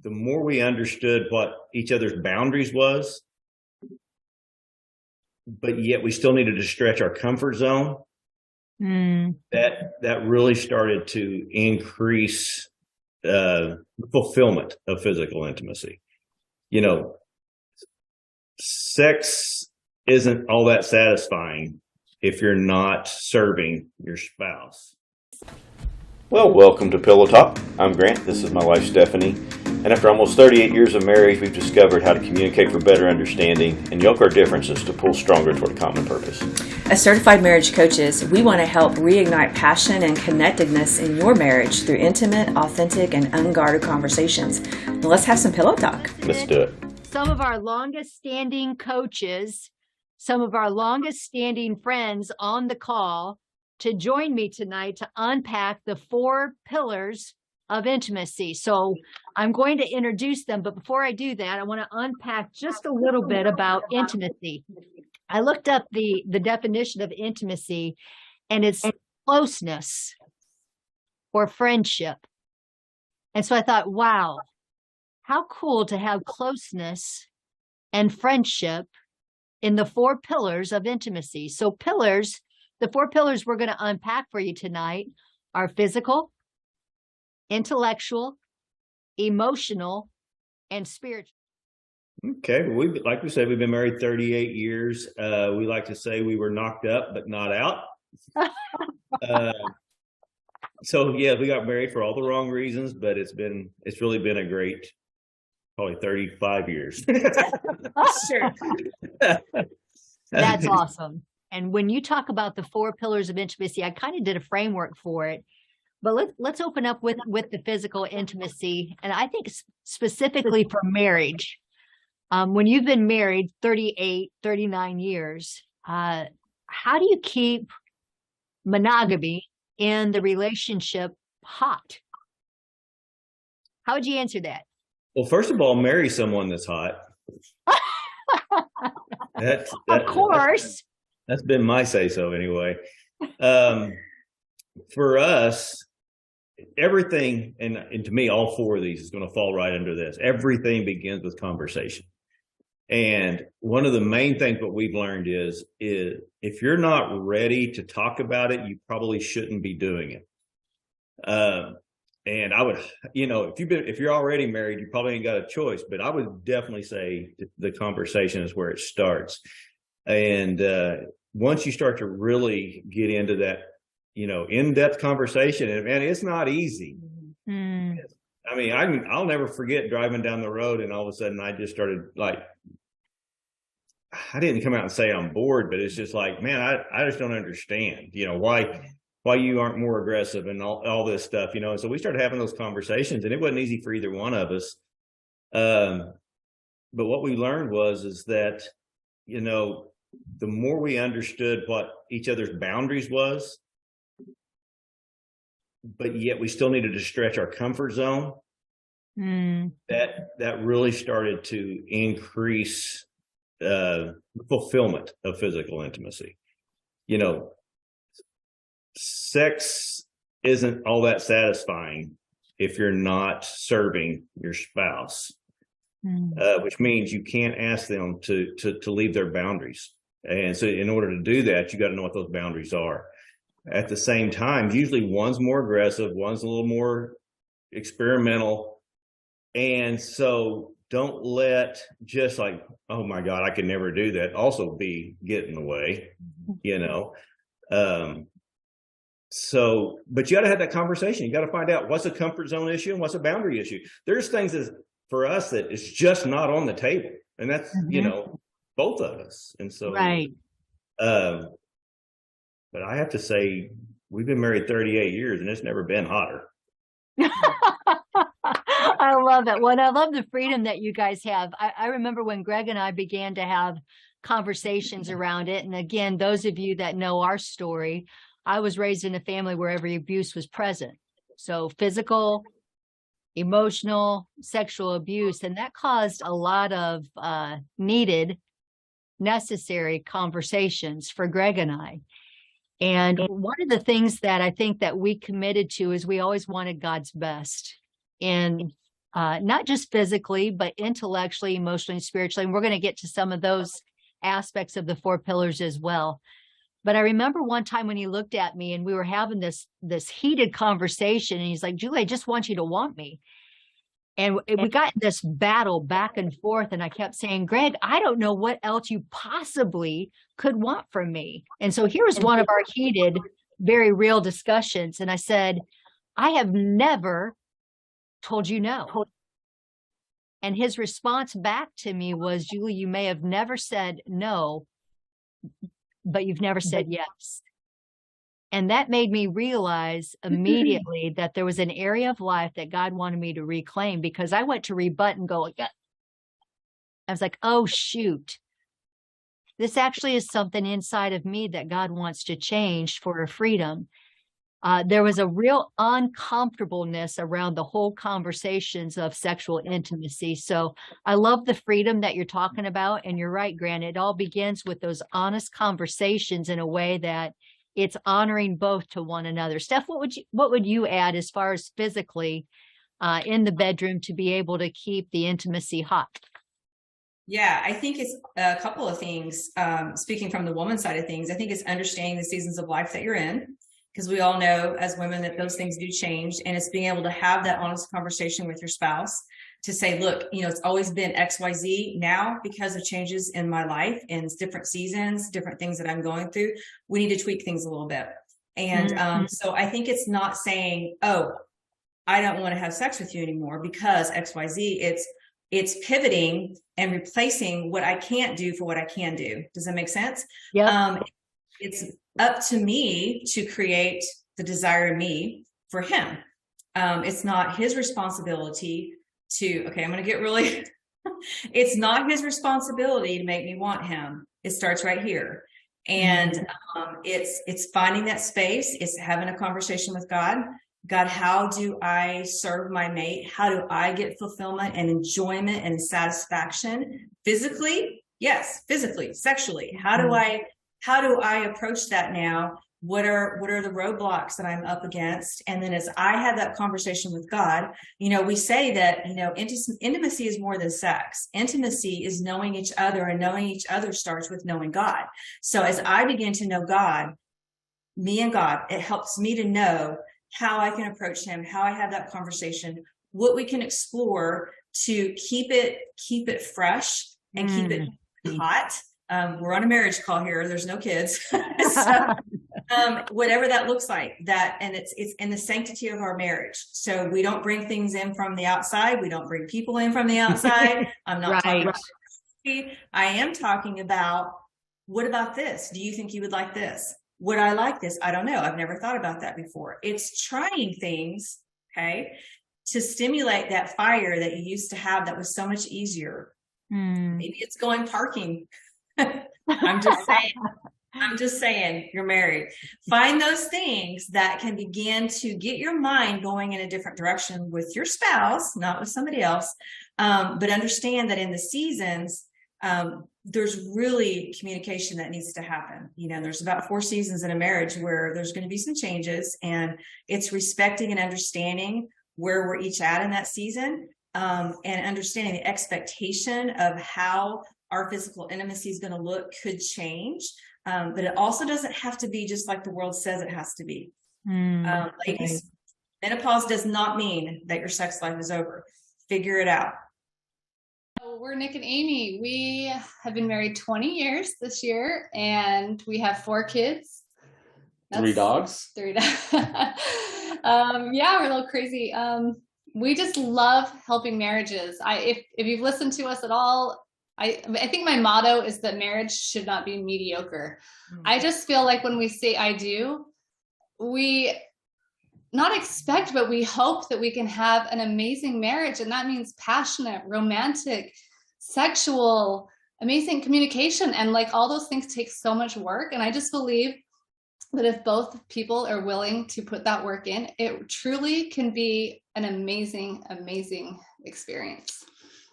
the more we understood what each other's boundaries was, but yet we still needed to stretch our comfort zone, that really started to increase fulfillment of physical intimacy. You know, sex isn't all that satisfying if you're not serving your spouse. Well, welcome to Pillow Talk. I'm Grant. This is my wife, Stephanie. And after almost 38 years of marriage, we've discovered how to communicate for better understanding and yoke our differences to pull stronger toward a common purpose. As certified marriage coaches, we want to help reignite passion and connectedness in your marriage through intimate, authentic, and unguarded conversations. Now let's have some pillow talk. Let's do it. Some of our longest standing coaches, some of our longest standing friends on the call to join me tonight to unpack the 4 pillars of intimacy. So I'm going to introduce them, but before I do that, I want to unpack just a little bit about intimacy. I looked up the definition of intimacy, and it's closeness or friendship. And so I thought, wow, how cool to have closeness and friendship in the 4 pillars of intimacy. So pillars, the 4 pillars we're going to unpack for you tonight are physical, intellectual, emotional, and spiritual. Okay, well, like we said, we've been married 38 years. We like to say we were knocked up, but not out. So yeah, we got married for all the wrong reasons, but it's really been a great, probably 35 years. Sure. That's awesome. And when you talk about the 4 pillars of intimacy, I kind of did a framework for it. But let's open up with the physical intimacy. And I think specifically for marriage, when you've been married 38, 39 years, how do you keep monogamy in the relationship hot? How would you answer that? Well, first of all, marry someone that's hot. Of course. That's been my say-so anyway. For us, everything, and to me, all 4 of these is going to fall right under this. Everything begins with conversation. And one of the main things what we've learned is if you're not ready to talk about it, you probably shouldn't be doing it. And I would, if you're already married, you probably ain't got a choice, but I would definitely say the conversation is where it starts. And once you start to really get into that, in-depth conversation, and man, it's not easy. I mean, I'll never forget driving down the road, and all of a sudden I just started I didn't come out and say I'm bored, but it's just like, man, I just don't understand, why you aren't more aggressive and all this stuff, And so we started having those conversations, and it wasn't easy for either one of us. But what we learned is that, the more we understood what each other's boundaries was, but yet we still needed to stretch our comfort zone, that really started to increase fulfillment of physical intimacy. Sex isn't all that satisfying if you're not serving your spouse, which means you can't ask them to leave their boundaries. And so in order to do that, you got to know what those boundaries are. At the same time, usually one's more aggressive, one's a little more experimental. And so don't let just like, oh my God, I could never do that, also get in the way, but you got to have that conversation. You got to find out what's a comfort zone issue and what's a boundary issue. There's things for us that is just not on the table. And that's, both of us. And so, right. But I have to say, we've been married 38 years and it's never been hotter. I love that. Well, I love the freedom that you guys have. I remember when Greg and I began to have conversations around it. And again, those of you that know our story, I was raised in a family where every abuse was present. So physical, emotional, sexual abuse. And that caused a lot of necessary conversations for Greg and I. And one of the things that I think that we committed to is we always wanted God's best in not just physically, but intellectually, emotionally, spiritually. And we're going to get to some of those aspects of the 4 pillars as well. But I remember one time when he looked at me and we were having this heated conversation, and he's like, Julie, I just want you to want me. And we got in this battle back and forth. And I kept saying, Greg, I don't know what else you possibly could want from me. And so here was one of our heated, very real discussions. And I said, I have never told you no. And his response back to me was, Julie, you may have never said no, but you've never said yes. And that made me realize immediately that there was an area of life that God wanted me to reclaim, because I went to rebut and go, I was like, oh, shoot. This actually is something inside of me that God wants to change for a freedom. There was a real uncomfortableness around the whole conversations of sexual intimacy. So I love the freedom that you're talking about. And you're right, Grant, it all begins with those honest conversations in a way that it's honoring both to one another. Steph, what would you add as far as physically in the bedroom to be able to keep the intimacy hot? Yeah, I think it's a couple of things. Speaking from the woman's side of things, I think it's understanding the seasons of life that you're in, because we all know as women that those things do change. And it's being able to have that honest conversation with your spouse to say, look, it's always been XYZ. Now, because of changes in my life and different seasons, different things that I'm going through, we need to tweak things a little bit. And so I think it's not saying, oh, I don't want to have sex with you anymore because XYZ. It's pivoting and replacing what I can't do for what I can do. Does that make sense? Yeah. It's up to me to create the desire in me for him. It's not his responsibility to, okay, I'm going to get really, it's not his responsibility to make me want him. It starts right here. And it's finding that space. It's having a conversation with God. God, how do I serve my mate? How do I get fulfillment and enjoyment and satisfaction? Physically? Yes, physically, sexually. How do I approach that now? What are the roadblocks that I'm up against? And then as I have that conversation with God, we say that, intimacy is more than sex. Intimacy is knowing each other, and knowing each other starts with knowing God. So as I begin to know God, me and God, it helps me to know how I can approach him, how I have that conversation, what we can explore to keep it fresh and keep it hot. We're on a marriage call here. There's no kids. So, whatever that looks like, and it's in the sanctity of our marriage. So we don't bring things in from the outside. We don't bring people in from the outside. I'm not talking about, I am talking about, what about this? Do you think you would like this? Would I like this? I don't know. I've never thought about that before. It's trying things, okay, to stimulate that fire that you used to have that was so much easier. Maybe it's going parking. I'm just saying, you're married. Find those things that can begin to get your mind going in a different direction with your spouse, not with somebody else. But understand that in the seasons, there's really communication that needs to happen. There's about 4 seasons in a marriage where there's going to be some changes, and it's respecting and understanding where we're each at in that season, and understanding the expectation of how our physical intimacy is going to look could change. But it also doesn't have to be just like the world says it has to be. Ladies, menopause does not mean that your sex life is over. Figure it out. We're Nick and Amy. We have been married 20 years this year, and we have 4 kids. 3 dogs. 3 dogs. Yeah, we're a little crazy. We just love helping marriages. If you've listened to us at all, I think my motto is that marriage should not be mediocre. I just feel like when we say I do, we not expect, but we hope that we can have an amazing marriage. And that means passionate, romantic, sexual, amazing communication. And all those things take so much work. And I just believe that if both people are willing to put that work in, it truly can be an amazing, amazing experience.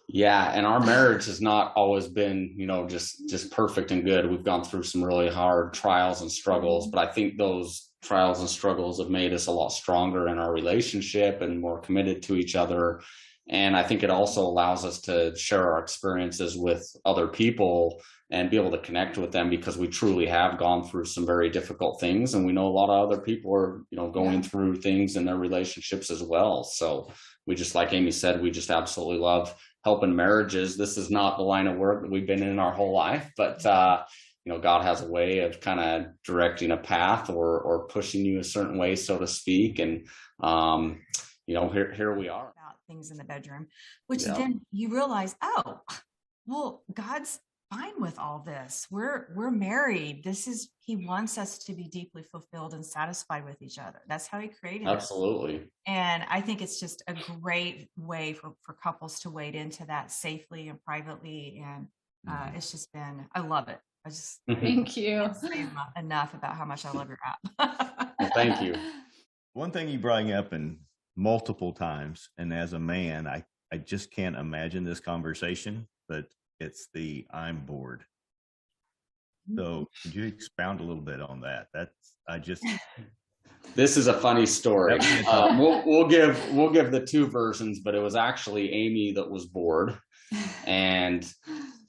Yeah, and our marriage has not always been, just perfect and good. We've gone through some really hard trials and struggles, but I think those trials and struggles have made us a lot stronger in our relationship and more committed to each other. And I think it also allows us to share our experiences with other people and be able to connect with them, because we truly have gone through some very difficult things. And we know a lot of other people are, going through things in their relationships as well. So we just, like Amy said, we just absolutely love helping marriages. This is not the line of work that we've been in our whole life, but God has a way of kind of directing a path or pushing you a certain way, so to speak. And here we are. About things in the bedroom, which then you realize, oh, well, God's fine with all this. We're married. He wants us to be deeply fulfilled and satisfied with each other. That's how he created us. Absolutely. And I think it's just a great way for couples to wade into that safely and privately. And it's just been, I love it. I just thank you. Can't say enough about how much I love your app. Well, thank you. One thing you brought up in multiple times, and as a man, I just can't imagine this conversation, but it's the I'm bored. So could you expound a little bit on that? This is a funny story. We'll give the two versions, but it was actually Amy that was bored, and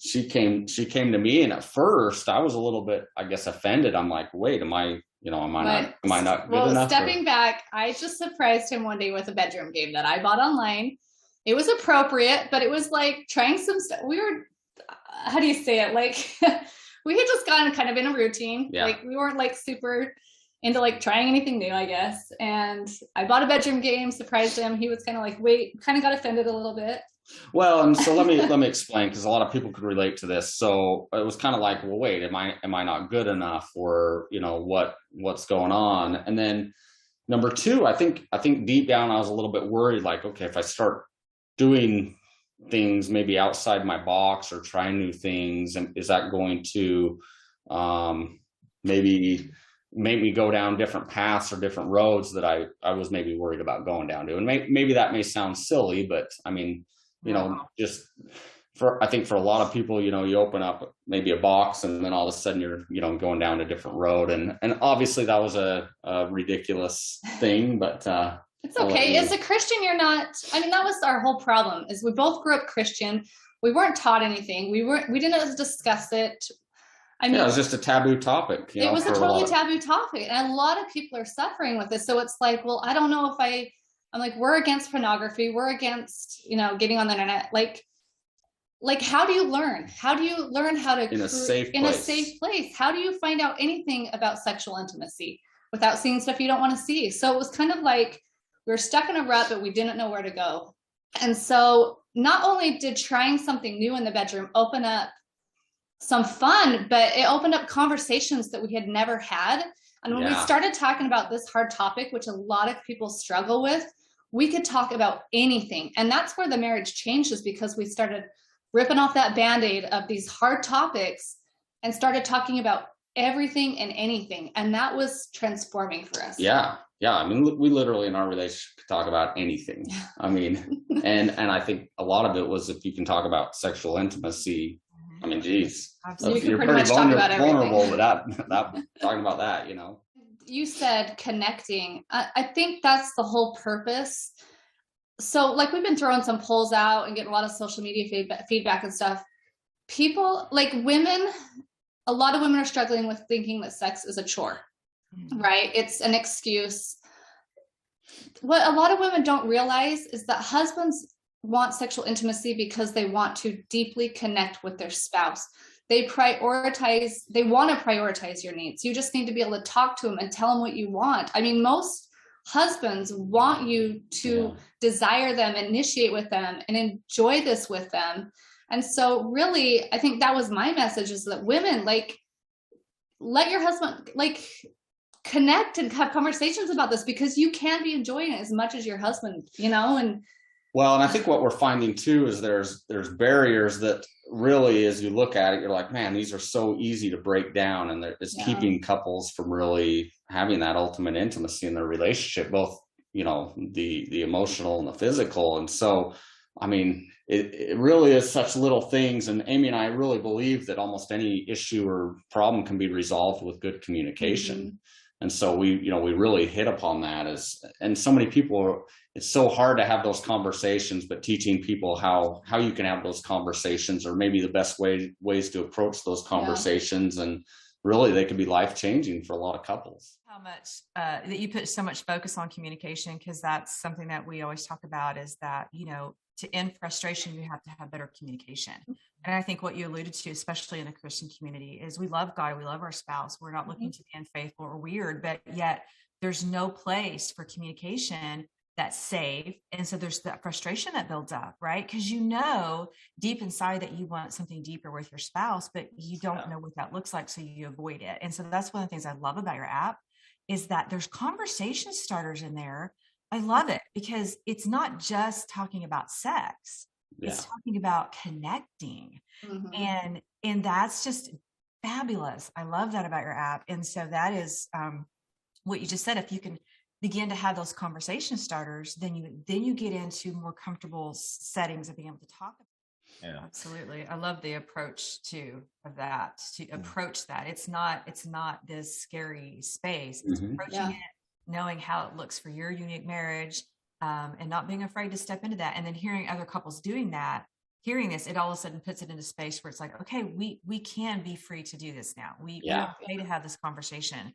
she came to me, and at first I was a little bit, I guess, offended. I'm like, wait, am I not good well, enough? Stepping back, I just surprised him one day with a bedroom game that I bought online. It was appropriate, but it was like trying some stuff. We were, how do you say it? Like we had just gotten kind of in a routine. Yeah. Like we weren't like super into like trying anything new, I guess. And I bought a bedroom game, surprised him. He was kind of like, wait, kind of got offended a little bit. Well, and so let me explain, because a lot of people could relate to this. So it was kind of like, well, wait, am I not good enough, or what's going on? And then number two, I think deep down I was a little bit worried, like, okay, if I start doing things maybe outside my box or trying new things, and is that going to maybe make me go down different paths or different roads that I was maybe worried about going down to? And maybe that may sound silly, but I mean, just I think for a lot of people, you open up maybe a box and then all of a sudden you're, going down a different road. And obviously that was a ridiculous thing, but it's okay. As a Christian, that was our whole problem, is we both grew up Christian. We weren't taught anything. We didn't discuss it. It was just a taboo topic. It was a totally taboo topic. And a lot of people are suffering with this. So it's like, well, I don't know if I'm like, we're against pornography. We're against, getting on the internet. Like, how do you learn? How do you learn how to in a safe place? How do you find out anything about sexual intimacy without seeing stuff you don't want to see? So it was kind of like we were stuck in a rut, but we didn't know where to go. And so not only did trying something new in the bedroom open up some fun, but it opened up conversations that we had never had. And when we started talking about this hard topic, which a lot of people struggle with, we could talk about anything. And that's where the marriage changed, is because we started ripping off that Band-Aid of these hard topics and started talking about everything and anything. And that was transforming for us. Yeah. I mean, we literally in our relationship could talk about anything. I mean, and I think a lot of it was, if you can talk about sexual intimacy, I mean, geez, you're pretty much vulnerable with that talking about that, You said connecting. I think that's the whole purpose. So like we've been throwing some polls out and getting a lot of social media feedback and stuff. People, like women, a lot of women are struggling with thinking that sex is a chore, right? It's an excuse. What a lot of women don't realize is that husbands want sexual intimacy because they want to deeply connect with their spouse. They want to prioritize your needs. You just need to be able to talk to them and tell them what you want. I mean, most husbands want you to desire them, initiate with them, and enjoy this with them. And so really, I think that was my message, is that women, like, let your husband, like, connect and have conversations about this, because you can be enjoying it as much as your husband, and I think what we're finding too is there's barriers that really, as you look at it, you're like, man, these are so easy to break down, and it's keeping couples from really having that ultimate intimacy in their relationship, both, the emotional and the physical. And so, I mean, it really is such little things. And Amy and I really believe that almost any issue or problem can be resolved with good communication. And so we really hit upon that and so many people, it's so hard to have those conversations, but teaching people how you can have those conversations, or maybe the best ways to approach those conversations. And really they can be life-changing for a lot of couples. How much that you put so much focus on communication, because that's something that we always talk about, is that, to end frustration, you have to have better communication. And I think what you alluded to, especially in a Christian community, is we love God, we love our spouse. We're not looking to be unfaithful or weird, but yet there's no place for communication that's safe. And so there's that frustration that builds up, right? Because deep inside that you want something deeper with your spouse, but you don't know what that looks like, so you avoid it. And so that's one of the things I love about your app, is that there's conversation starters in there. I love it because it's not just talking about sex. It's talking about connecting. And that's just fabulous. I love that about your app. And so that is what you just said. If you can begin to have those conversation starters, then you get into more comfortable settings of being able to talk about. Yeah, absolutely. I love the approach of that, to approach that. It's not this scary space. It's approaching it, knowing how it looks for your unique marriage, and not being afraid to step into that. And then hearing other couples doing that, hearing this, it all of a sudden puts it into space where it's like, okay, we can be free to do this now. We're okay to have this conversation.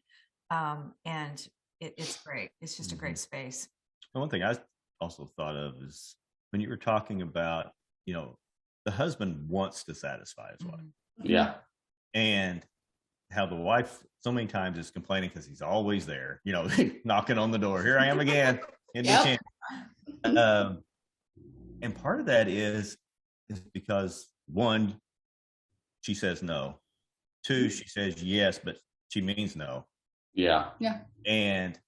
And it's great. It's just a great space. And one thing I also thought of is when you were talking about, the husband wants to satisfy his wife. Yeah. And how the wife so many times is complaining because he's always there, knocking on the door. Here I am again. And part of that is because, one, she says no. Two, she says yes, but she means no. Yeah. And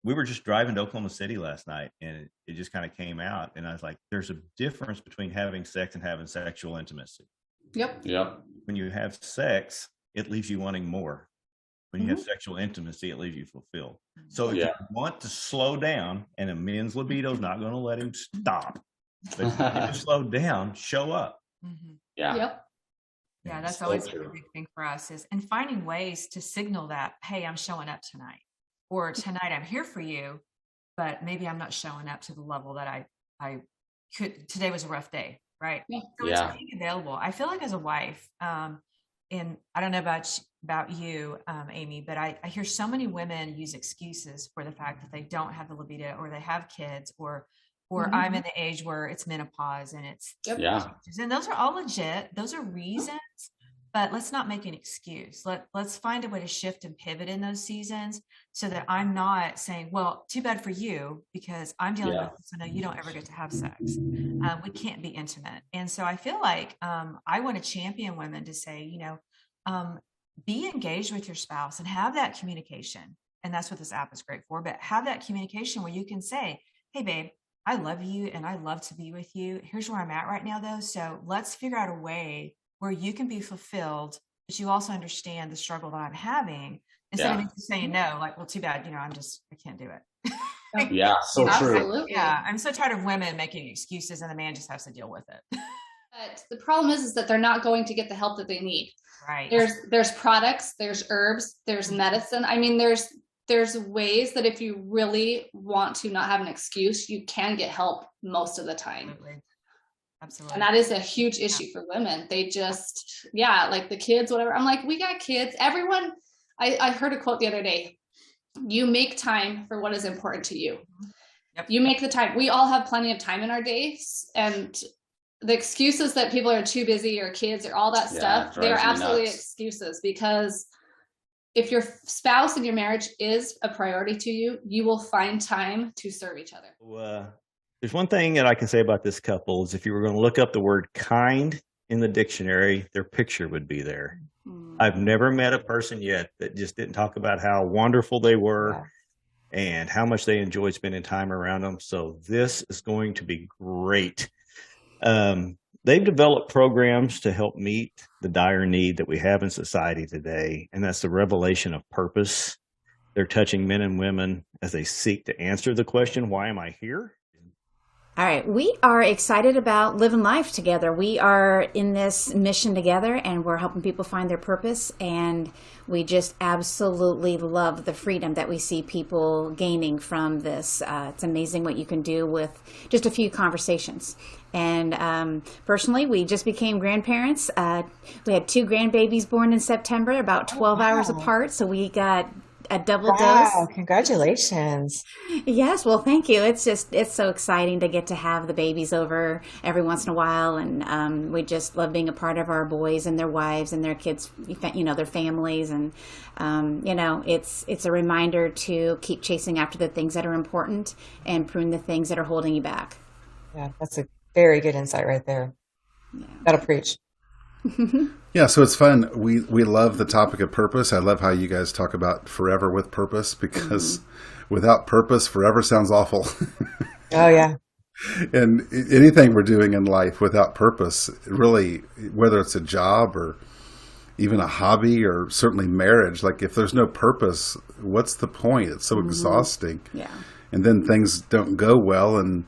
we were just driving to Oklahoma City last night, and it just kind of came out. And I was like, there's a difference between having sex and having sexual intimacy. Yep. When you have sex, it leaves you wanting more. When you have sexual intimacy, it leaves you fulfilled. So if you want to slow down, and a man's libido is not going to let him stop, but if you slow down, show up. Yeah, that's always been a big thing for us, is and finding ways to signal that, hey, I'm showing up tonight, or tonight I'm here for you, but maybe I'm not showing up to the level that I could. Today was a rough day, right? So it's being available. I feel like as a wife, and I don't know about you, Amy, but I hear so many women use excuses for the fact that they don't have the libido, or they have kids, or I'm in the age where it's menopause and it's and those are all legit. Those are reasons, but let's not make an excuse. Let's find a way to shift and pivot in those seasons, so that I'm not saying, well, too bad for you because I'm dealing with this. I know you don't ever get to have sex. We can't be intimate. And so I feel like I want to champion women to say, be engaged with your spouse and have that communication. And that's what this app is great for. But have that communication where you can say, hey, babe, I love you and I love to be with you. Here's where I'm at right now, though. So let's figure out a way where you can be fulfilled, but you also understand the struggle that I'm having, instead of saying no, like, well, too bad, I can't do it. Yeah, so true. Yeah, I'm so tired of women making excuses and the man just has to deal with it. But the problem is that they're not going to get the help that they need. Right. There's products, there's herbs, there's medicine. I mean, there's ways that if you really want to not have an excuse, you can get help most of the time. Absolutely. And that is a huge issue for women. They just, like the kids, whatever. I'm like, we got kids. Everyone, I heard a quote the other day. You make time for what is important to you. Yep. You make the time. We all have plenty of time in our days, and the excuses that people are too busy or kids or all that stuff, they're absolutely excuses, because if your spouse and your marriage is a priority to you, you will find time to serve each other. There's one thing that I can say about this couple is if you were going to look up the word kind in the dictionary, their picture would be there. I've never met a person yet that just didn't talk about how wonderful they were and how much they enjoyed spending time around them. So this is going to be great. They've developed programs to help meet the dire need that we have in society today, and that's the revelation of purpose. They're touching men and women as they seek to answer the question, why am I here? All right. We are excited about living life together. We are in this mission together and we're helping people find their purpose. And we just absolutely love the freedom that we see people gaining from this. It's amazing what you can do with just a few conversations. And personally, we just became grandparents. We had 2 grandbabies born in September, about 12 hours apart. So we got a double dose. Wow, congratulations. Yes, well, thank you. It's so exciting to get to have the babies over every once in a while. And we just love being a part of our boys and their wives and their kids, their families. And, it's a reminder to keep chasing after the things that are important and prune the things that are holding you back. Yeah, that's a very good insight right there. Yeah. That'll preach. Yeah, so it's fun. We love the topic of purpose. I love how you guys talk about forever with purpose, because without purpose, forever sounds awful. Oh, yeah. And anything we're doing in life without purpose, really, whether it's a job or even a hobby or certainly marriage, like if there's no purpose, what's the point? It's so exhausting. Yeah. And then things don't go well, and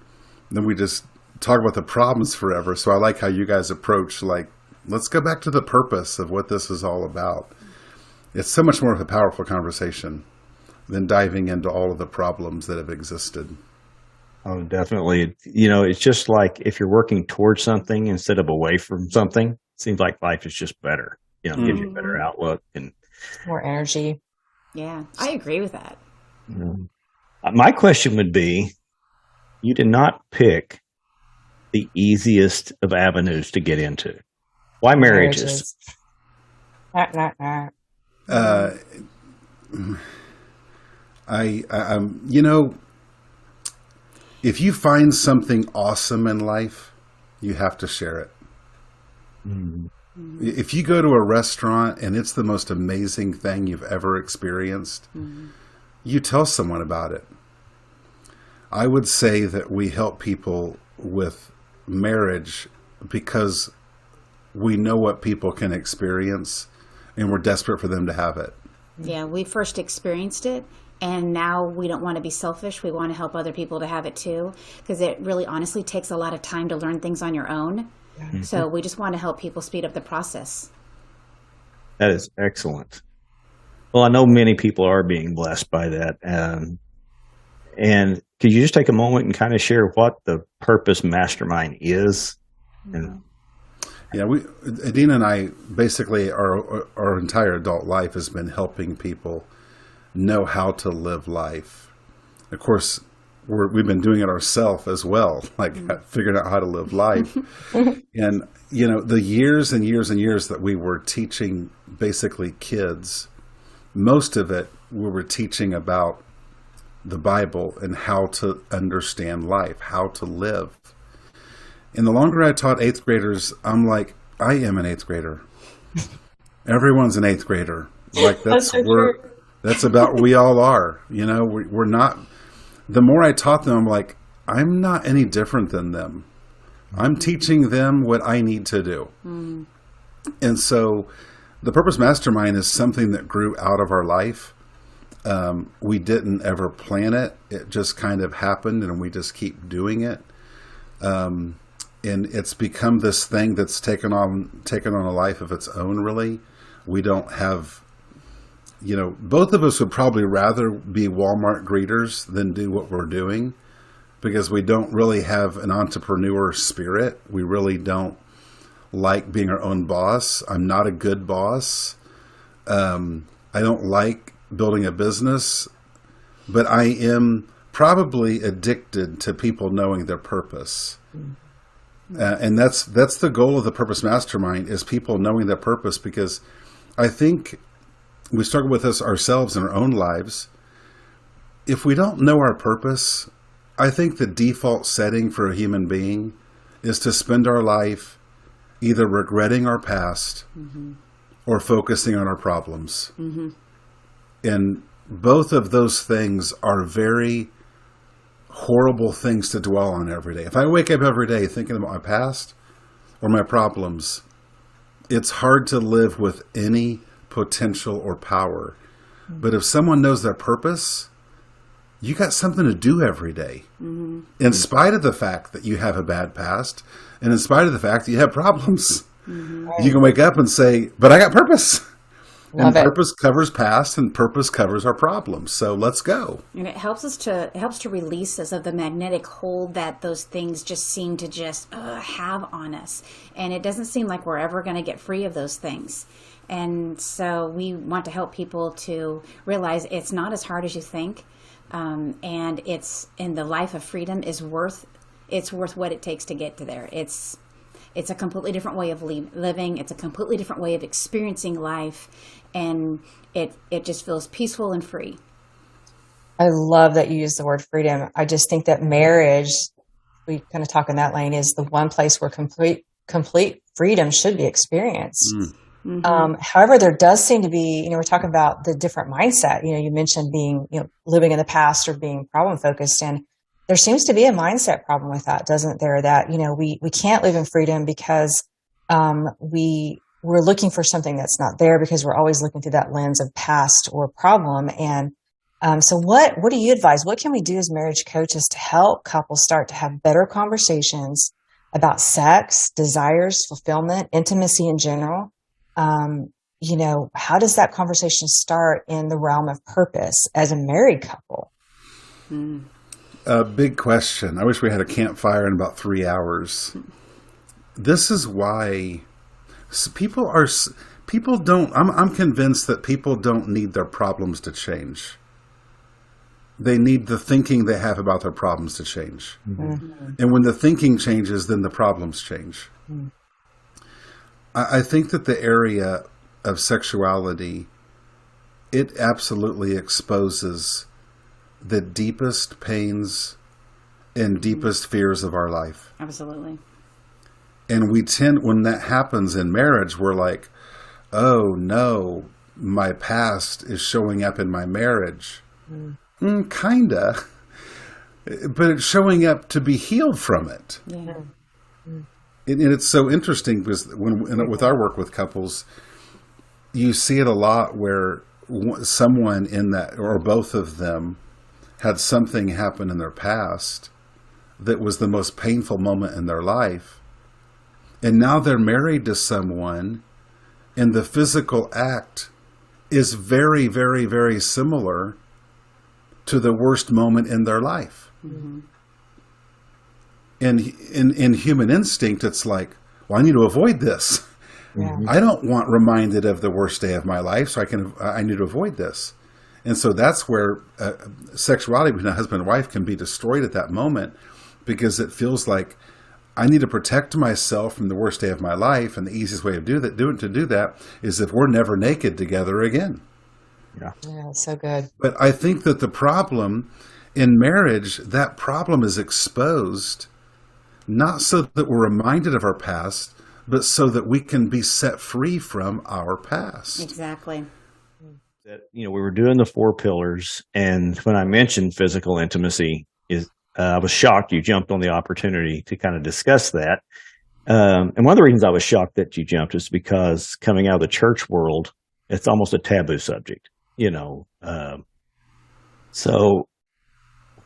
then we just talk about the problems forever. So I like how you guys approach, like, let's go back to the purpose of what this is all about. It's so much more of a powerful conversation than diving into all of the problems that have existed. Oh, definitely. It's just like if you're working towards something instead of away from something, it seems like life is just better. Gives you a better outlook and more energy. Yeah, I agree with that. My question would be, you did not pick the easiest of avenues to get into. Why marriages? If you find something awesome in life, you have to share it. If you go to a restaurant and it's the most amazing thing you've ever experienced, you tell someone about it. I would say that we help people with marriage because we know what people can experience and we're desperate for them to have it. Yeah, we first experienced it, and now we don't want to be selfish. We want to help other people to have it too, because it really honestly takes a lot of time to learn things on your own. So we just want to help people speed up the process. That is excellent. Well, I know many people are being blessed by that. And could you just take a moment and kind of share what the Purpose Mastermind is? Yeah, Adena and I, basically our entire adult life has been helping people know how to live life. Of course, we've been doing it ourselves as well, like figuring out how to live life. And, the years and years and years that we were teaching basically kids, most of it we were teaching about the Bible and how to understand life, how to live. And the longer I taught 8th graders, I'm like, I am an 8th grader. Everyone's an 8th grader. Like that's about we all are. We're not. The more I taught them, I'm like, I'm not any different than them. I'm teaching them what I need to do. And so the Purpose Mastermind is something that grew out of our life. We didn't ever plan it. It just kind of happened, and we just keep doing it. And it's become this thing that's taken on a life of its own, really. We don't have, both of us would probably rather be Walmart greeters than do what we're doing, because we don't really have an entrepreneur spirit. We really don't like being our own boss. I'm not a good boss. I don't like building a business, but I am probably addicted to people knowing their purpose. And that's the goal of the Purpose Mastermind, is people knowing their purpose, because I think we struggle with this ourselves in our own lives. If we don't know our purpose, I think the default setting for a human being is to spend our life either regretting our past or focusing on our problems. And both of those things are very horrible things to dwell on every day. If I wake up every day thinking about my past or my problems, it's hard to live with any potential or power. But if someone knows their purpose, you got something to do every day. Mm-hmm. In spite of the fact that you have a bad past, and in spite of the fact that you have problems. Mm-hmm. You can wake up and say, but I got purpose. Love And it. purpose covers past, and purpose covers our problems. So let's go. And it helps to release us of the magnetic hold that those things just seem to just have on us. And it doesn't seem like we're ever going to get free of those things. And so we want to help people to realize it's not as hard as you think. And the life of freedom is worth what it takes to get to there. It's a completely different way of living. It's a completely different way of experiencing life. And it just feels peaceful and free. I love that you use the word freedom. I just think that marriage, we kind of talk in that lane, is the one place where complete freedom should be experienced. Mm-hmm. However, there does seem to be, we're talking about the different mindset. You mentioned being, living in the past or being problem focused. And there seems to be a mindset problem with that, doesn't there? That, we can't live in freedom because we're looking for something that's not there because we're always looking through that lens of past or problem. And so what do you advise? What can we do as marriage coaches to help couples start to have better conversations about sex, desires, fulfillment, intimacy in general? How does that conversation start in the realm of purpose as a married couple? A big question. I wish we had a campfire in about 3 hours. This is why people don't, I'm convinced that people don't need their problems to change. They need the thinking they have about their problems to change. Mm-hmm. And when the thinking changes, then the problems change. Mm-hmm. I think that the area of sexuality, it absolutely exposes the deepest pains and deepest fears of our life. Absolutely. And when that happens in marriage, we're like, oh no, my past is showing up in my marriage. Kinda. But it's showing up to be healed from it. Yeah. And it's so interesting because with our work with couples, you see it a lot where someone in that, or both of them, had something happen in their past that was the most painful moment in their life. And now they're married to someone, and the physical act is very, very, very similar to the worst moment in their life. Mm-hmm. And in human instinct, it's like, well, I need to avoid this. Yeah. I don't want reminded of the worst day of my life, so I need to avoid this. And so that's where sexuality between a husband and wife can be destroyed at that moment, because it feels like I need to protect myself from the worst day of my life, and the easiest way of do that is if we're never naked together again. Yeah, so good. But I think that the problem in marriage, that problem is exposed, not so that we're reminded of our past, but so that we can be set free from our past. Exactly. That, we were doing the 4 pillars, and when I mentioned physical intimacy, I was shocked you jumped on the opportunity to kind of discuss that. And one of the reasons I was shocked that you jumped is because coming out of the church world, it's almost a taboo subject, So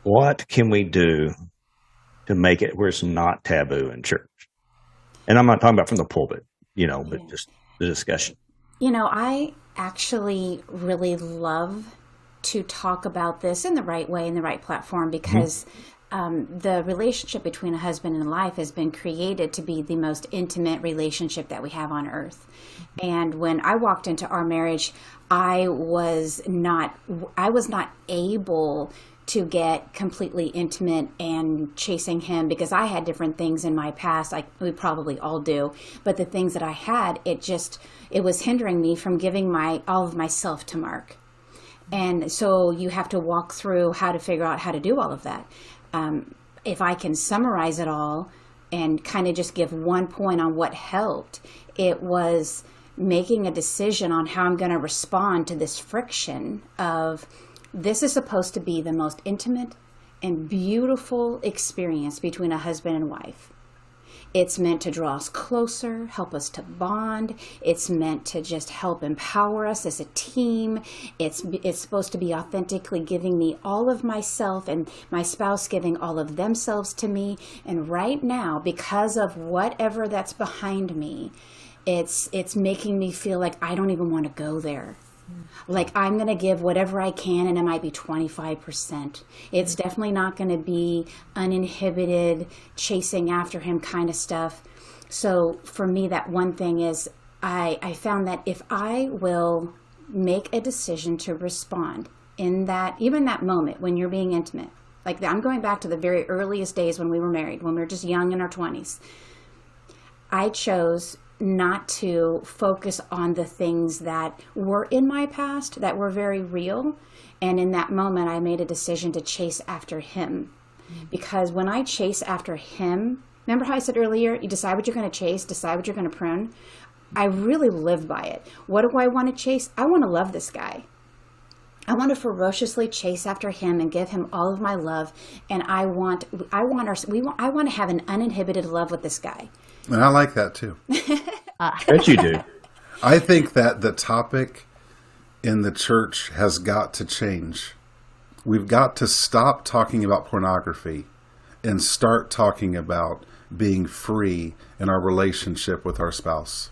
what can we do to make it where it's not taboo in church? And I'm not talking about from the pulpit, but just the discussion. I actually really love to talk about this in the right way, in the right platform, because the relationship between a husband and wife has been created to be the most intimate relationship that we have on earth. And when I walked into our marriage, I was not able to get completely intimate and chasing him, because I had different things in my past, like we probably all do. But the things that I had, it was hindering me from giving all of myself to Mark. And so you have to walk through how to figure out how to do all of that. If I can summarize it all and kind of just give one point on what helped, it was making a decision on how I'm going to respond to this friction of, this is supposed to be the most intimate and beautiful experience between a husband and wife. It's meant to draw us closer, help us to bond. It's meant to just help empower us as a team. It's supposed to be authentically giving me all of myself and my spouse giving all of themselves to me. And right now, because of whatever that's behind me, it's making me feel like I don't even want to go there. Like I'm going to give whatever I can, and it might be 25%. It's definitely not going to be uninhibited, chasing after him kind of stuff. So for me, that one thing is I found that if I will make a decision to respond in that, even that moment when you're being intimate, like I'm going back to the very earliest days when we were married, when we were just young in our 20s, I chose not to focus on the things that were in my past that were very real. And in that moment, I made a decision to chase after him. Because when I chase after him, remember how I said earlier, you decide what you're going to chase, decide what you're going to prune. I really live by it. What do I want to chase? I want to love this guy. I want to ferociously chase after him and give him all of my love. And I want to have an uninhibited love with this guy. And I like that too. Bet you do. I think that the topic in the church has got to change. We've got to stop talking about pornography and start talking about being free in our relationship with our spouse.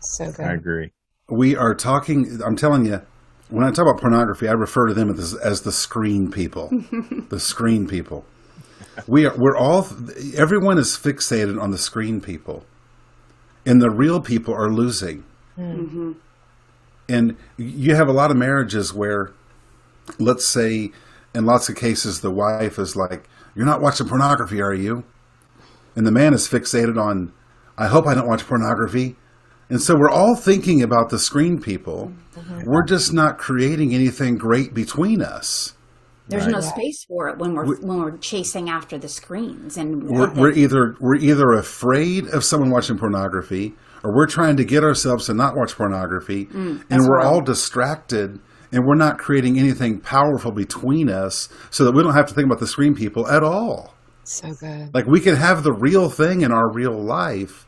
So good. I agree. We are talking, I'm telling you, when I talk about pornography, I refer to them as the screen people. The screen people. Everyone is fixated on the screen people, and the real people are losing. Mm-hmm. And you have a lot of marriages where, let's say, in lots of cases, the wife is like, "You're not watching pornography, are you?" And the man is fixated on, "I hope I don't watch pornography." And so we're all thinking about the screen people. Mm-hmm. We're just not creating anything great between us. There's no space for it when we're chasing after the screens, and we're either afraid of someone watching pornography, or we're trying to get ourselves to not watch pornography, and we're all distracted, and we're not creating anything powerful between us, so that we don't have to think about the screen people at all. So good. Like we can have the real thing in our real life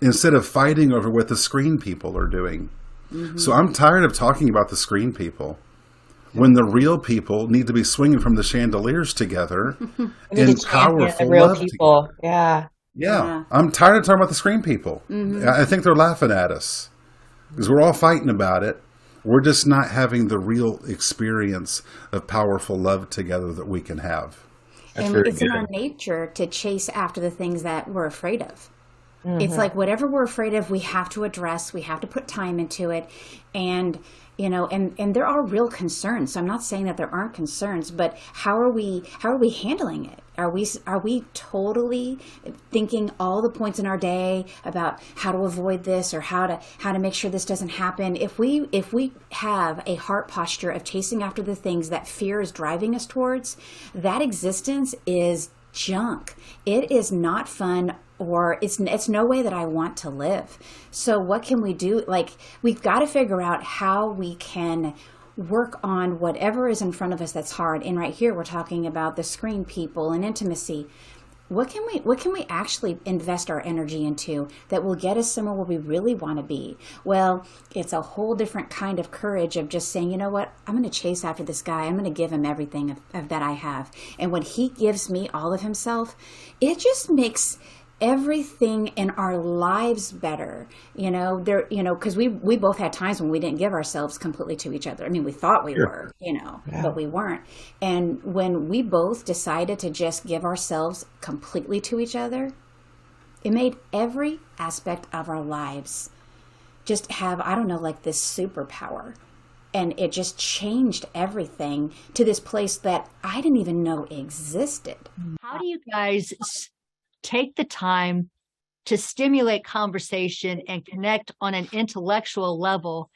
instead of fighting over what the screen people are doing. Mm-hmm. So I'm tired of talking about the screen people, when the real people need to be swinging from the chandeliers together in powerful love people. Yeah. I'm tired of talking about the screen people. Mm-hmm. I think they're laughing at us because we're all fighting about it. We're just not having the real experience of powerful love together that we can have. And it's in our nature to chase after the things that we're afraid of. Mm-hmm. It's like whatever we're afraid of, we have to address, we have to put time into it. And and there are real concerns. So I'm not saying that there aren't concerns, but how are we handling it? Are we totally thinking all the points in our day about how to avoid this or how to make sure this doesn't happen? If we have a heart posture of chasing after the things that fear is driving us towards, that existence is junk. It is not fun, or it's no way that I want to live. So what can we do? Like, we've got to figure out how we can work on whatever is in front of us that's hard. And right here, we're talking about the screen people and intimacy. What can we actually invest our energy into that will get us somewhere where we really want to be? Well, it's a whole different kind of courage of just saying, you know what, I'm going to chase after this guy. I'm going to give him everything that I have. And when he gives me all of himself, it just makes everything in our lives better, because we both had times when we didn't give ourselves completely to each other. I mean, we thought we were, but we weren't. And when we both decided to just give ourselves completely to each other, it made every aspect of our lives just have, like this superpower. And it just changed everything to this place that I didn't even know existed. How do you guys take the time to stimulate conversation and connect on an intellectual level?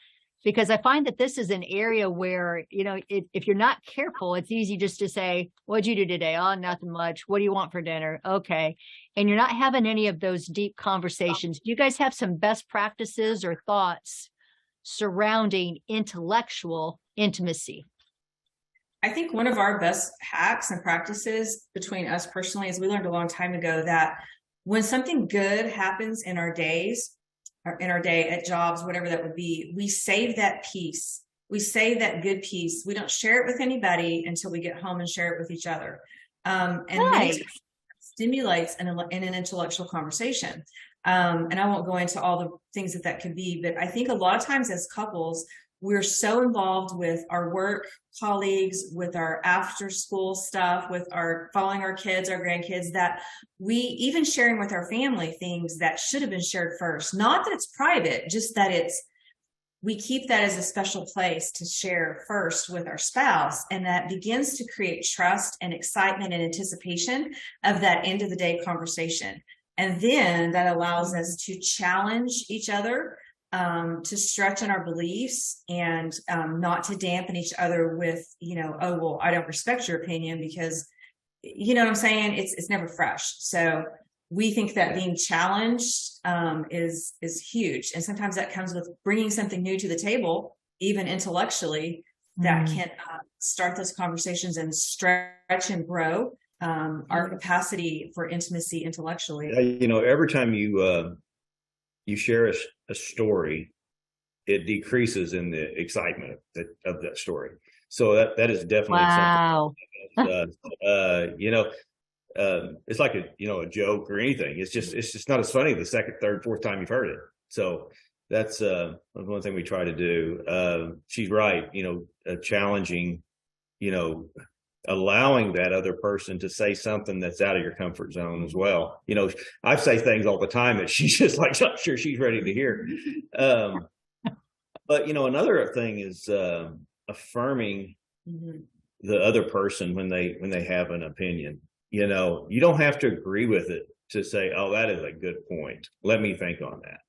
Because I find that this is an area where, if you're not careful, it's easy just to say, "What'd you do today?" "Oh, nothing much." "What do you want for dinner?" "Okay." And you're not having any of those deep conversations. Do you guys have some best practices or thoughts surrounding intellectual intimacy? I think one of our best hacks and practices between us personally is we learned a long time ago that when something good happens in our days, or in our day at jobs, whatever that would be, we save that piece. We save that good piece. We don't share it with anybody until we get home and share it with each other. And many times it stimulates an intellectual conversation. And I won't go into all the things that could be, but I think a lot of times as couples, we're so involved with our work colleagues, with our after school stuff, with our following our kids, our grandkids, that we even sharing with our family things that should have been shared first. Not that it's private, just that we keep that as a special place to share first with our spouse. And that begins to create trust and excitement and anticipation of that end of the day conversation. And then that allows us to challenge each other, to stretch in our beliefs, and not to dampen each other with, oh, well, I don't respect your opinion, because you know what I'm saying? It's never fresh. So we think that being challenged is huge. And sometimes that comes with bringing something new to the table, even intellectually, that can start those conversations and stretch and grow our capacity for intimacy intellectually. Every time you share a story, it decreases in the excitement of that story. So that is definitely something. It's like a joke or anything. It's just not as funny the second, third, fourth time you've heard it. So that's one thing we try to do. She's right. Challenging. Allowing that other person to say something that's out of your comfort zone as well. I say things all the time that she's just like, not sure she's ready to hear. But another thing is affirming the other person when they have an opinion. You don't have to agree with it to say, oh, that is a good point. Let me think on that.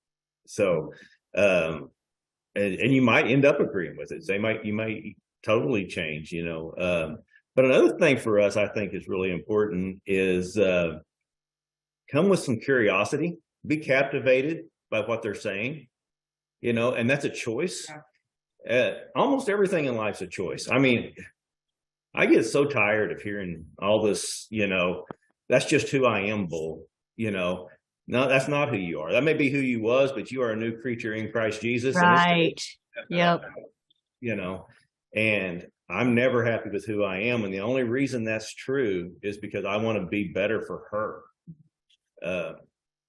So, and you might end up agreeing with it. You might totally change, But another thing for us, I think, is really important is come with some curiosity, be captivated by what they're saying, and that's a choice. Almost everything in life's a choice. I mean, I get so tired of hearing all this, that's just who I am, bull, No, that's not who you are. That may be who you was, but you are a new creature in Christ Jesus. Right. Yep. And I'm never happy with who I am. And the only reason that's true is because I want to be better for her.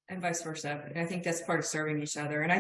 And vice versa. And I think that's part of serving each other. And I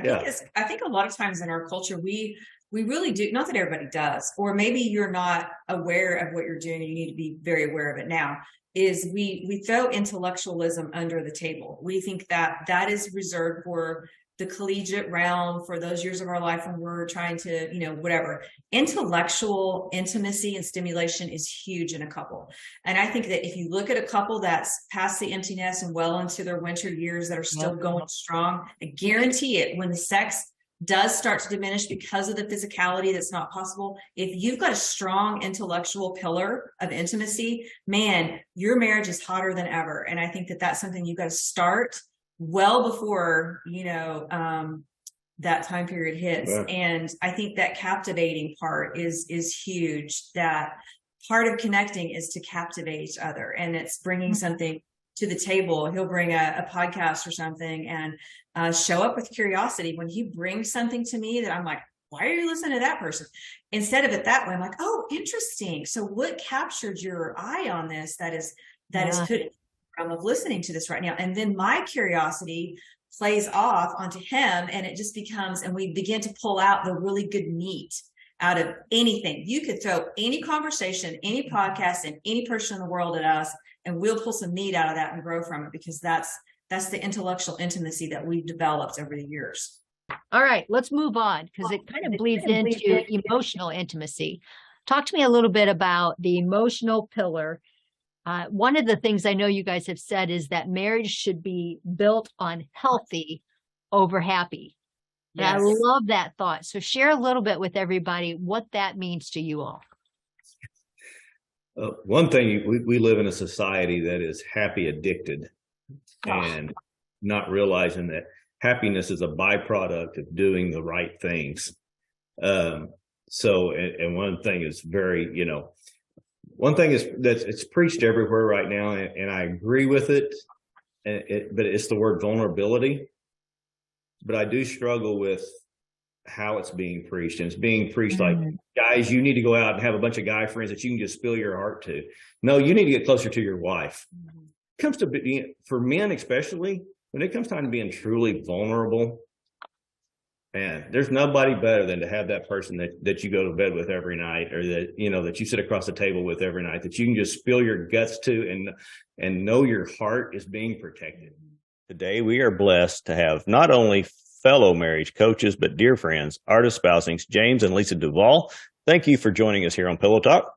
think a lot of times in our culture, we really do, not that everybody does, or maybe you're not aware of what you're doing and you need to be very aware of it now, is we throw intellectualism under the table. We think that is reserved for the collegiate realm, for those years of our life when we're trying to, whatever. Intellectual intimacy and stimulation is huge in a couple. And I think that if you look at a couple that's past the empty nest and well into their winter years that are still going strong, I guarantee it, when the sex does start to diminish because of the physicality that's not possible, if you've got a strong intellectual pillar of intimacy, man, your marriage is hotter than ever. And I think that that's something you've got to start well before, that time period hits. Yeah. And I think that captivating part is huge. That part of connecting is to captivate each other. And it's bringing something to the table. He'll bring a podcast or something and show up with curiosity. When he brings something to me that I'm like, why are you listening to that person? Instead of it that way, I'm like, oh, interesting. So what captured your eye on this that is put of listening to this right now? And then my curiosity plays off onto him, and it just becomes, and we begin to pull out the really good meat out of anything. You could throw any conversation, any podcast, and any person in the world at us, and we'll pull some meat out of that and grow from it, because that's the intellectual intimacy that we've developed over the years. All right, let's move on, because it kind of bleeds into emotional intimacy. Talk to me a little bit about the emotional pillar. One of the things I know you guys have said is that marriage should be built on healthy over happy. Yes. And I love that thought. So share a little bit with everybody what that means to you all. One thing, we live in a society that is happy addicted, and not realizing that happiness is a byproduct of doing the right things. So one thing is very, one thing is that it's preached everywhere right now, and I agree with it. but it's the word vulnerability. But I do struggle with how it's being preached. And it's being preached like, guys, you need to go out and have a bunch of guy friends that you can just spill your heart to. No, you need to get closer to your wife. It comes to being, for men especially, when it comes time to being truly vulnerable, man, there's nobody better than to have that person that you go to bed with every night, or that, you know, that you sit across the table with every night, that you can just spill your guts to and know your heart is being protected. Today, we are blessed to have not only fellow marriage coaches, but dear friends, artist spousings, James and Lisa Duvall. Thank you for joining us here on Pillow Talk.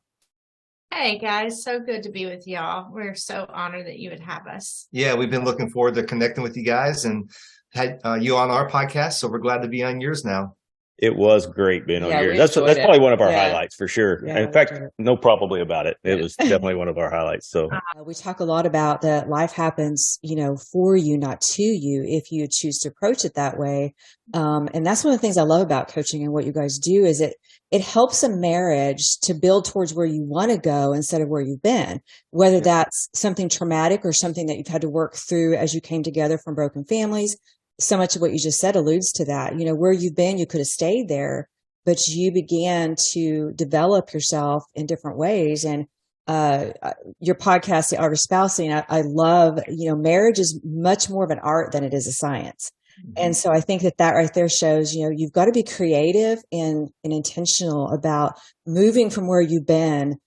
Hey guys, so good to be with y'all. We're so honored that you would have us. Yeah, we've been looking forward to connecting with you guys and had you on our podcast, so we're glad to be on yours now. It was great being on yours. That's probably one of our highlights for sure. Yeah, in fact, no probably about it. It was definitely one of our highlights. So we talk a lot about that life happens, you know, for you, not to you, if you choose to approach it that way. And that's one of the things I love about coaching and what you guys do is it helps a marriage to build towards where you want to go instead of where you've been, whether that's something traumatic or something that you've had to work through as you came together from broken families. So much of what you just said alludes to that. You know, where you've been, you could have stayed there, but you began to develop yourself in different ways. And your podcast, The Art of Spousing, I love, you know, marriage is much more of an art than it is a science. And so I think that right there shows, you know, you've got to be creative and intentional about moving from where you've been